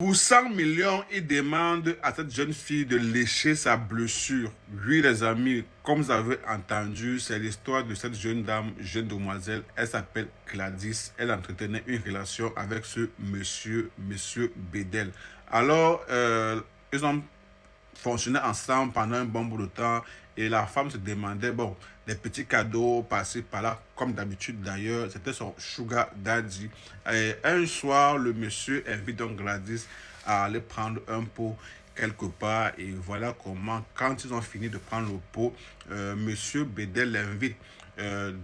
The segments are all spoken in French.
Pour 100 millions, il demande à cette jeune fille de lécher sa blessure. Oui, les amis, comme vous avez entendu, c'est l'histoire de cette jeune dame, jeune demoiselle. Elle s'appelle Gladys. Elle entretenait une relation avec ce monsieur Bedel. Alors, ils ont fonctionnaient ensemble pendant un bon bout de temps et la femme se demandait, bon, des petits cadeaux passés par là, comme d'habitude d'ailleurs, c'était son sugar daddy. Et un soir, le monsieur invite donc Gladys à aller prendre un pot quelque part et voilà comment, quand ils ont fini de prendre le pot, monsieur Bedel l'invite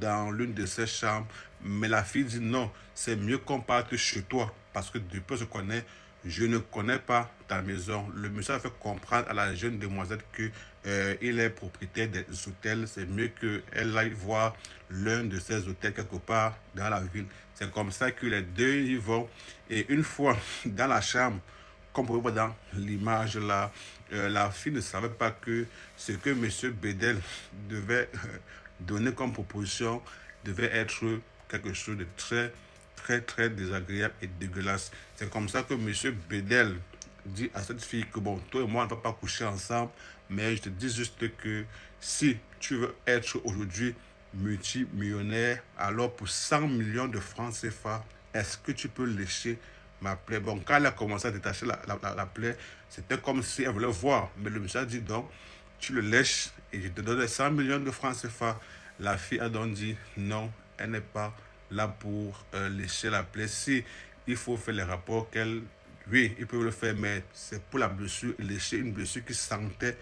dans l'une de ses chambres, mais la fille dit non, c'est mieux qu'on parte chez toi parce que depuis je connais, je ne connais pas ta maison. Le monsieur a fait comprendre à la jeune demoiselle que il est propriétaire des hôtels. C'est mieux qu'elle aille voir l'un de ces hôtels quelque part dans la ville. C'est comme ça que les deux y vont. Et une fois dans la chambre, comme vous voyez dans l'image là, la fille ne savait pas que ce que monsieur Bedel devait donner comme proposition devait être quelque chose de très désagréable et dégueulasse. C'est comme ça que monsieur Bedel dit à cette fille que bon, toi et moi, on ne va pas coucher ensemble, mais je te dis juste que si tu veux être aujourd'hui multimillionnaire, alors pour 100 millions de francs CFA, est-ce que tu peux lécher ma plaie? Bon, quand elle a commencé à détacher la plaie, c'était comme si elle voulait voir, mais le monsieur a dit donc, tu le lèches et je te donne les 100 millions de francs CFA. La fille a donc dit non, elle n'est pas là pour lécher la plaie. Si il faut faire les rapports qu'elle... Oui, ils peuvent le faire, mais c'est pour la blessure, lécher une blessure qui sentait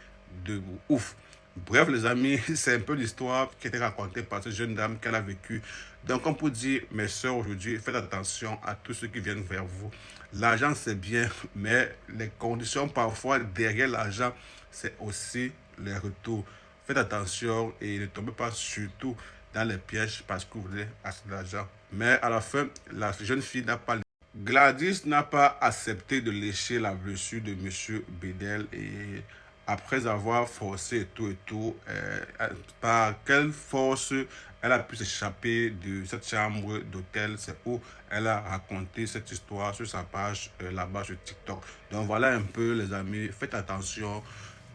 de ouf. Bref, les amis, c'est un peu l'histoire qui a été racontée par cette jeune dame qu'elle a vécue. Donc, on peut dire, mes soeurs, aujourd'hui, faites attention à tous ceux qui viennent vers vous. L'argent, c'est bien, mais les conditions parfois derrière l'argent, c'est aussi les retours. Faites attention et ne tombez pas surtout dans les pièges parce que vous voulez assez d'argent. Mais à la fin, la jeune fille n'a pas... Gladys n'a pas accepté de lécher la blessure de monsieur Bedel et après avoir forcé et tout, par quelle force elle a pu s'échapper de cette chambre d'hôtel, c'est où elle a raconté cette histoire sur sa page là-bas sur TikTok. Donc voilà un peu les amis, faites attention,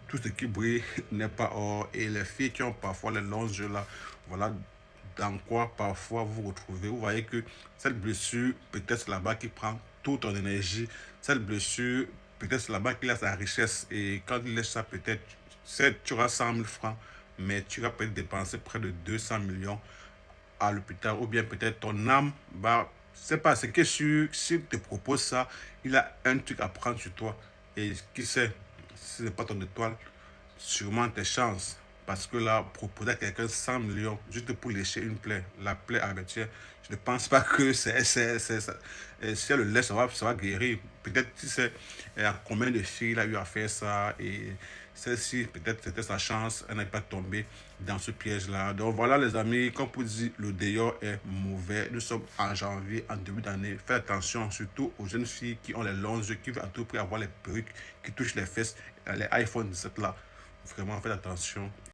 tout ce qui brille n'est pas or et les filles qui ont parfois les longs yeux là, voilà dans quoi parfois vous vous retrouvez. Vous voyez que cette blessure, peut-être c'est là-bas qui prend toute ton énergie. Cette blessure, peut-être c'est là-bas qu'il a sa richesse. Et quand il laisse ça, peut-être, tu auras 100 000 francs, mais tu vas peut-être dépenser près de 200 millions à l'hôpital. Ou bien peut-être ton âme va... C'est pas, c'est que s'il te propose ça, il a un truc à prendre sur toi. Et qui sait, si ce n'est pas ton étoile, sûrement tes chances. Parce que là, proposer à quelqu'un 100 millions juste pour lécher une plaie, la plaie tiens, je ne pense pas que c'est ça. Et si elle le laisse, ça va guérir. Peut-être, tu sais, à combien de filles il a eu à faire ça. Et celle-ci, peut-être c'était sa chance, elle n'est pas tombée dans ce piège-là. Donc voilà, les amis, comme vous dit, le dehors est mauvais. Nous sommes en janvier, en début d'année. Faites attention, surtout aux jeunes filles qui ont les longs yeux, qui veulent à tout prix avoir les perruques, qui touchent les fesses, les iPhone 17 là. Vraiment, faites attention.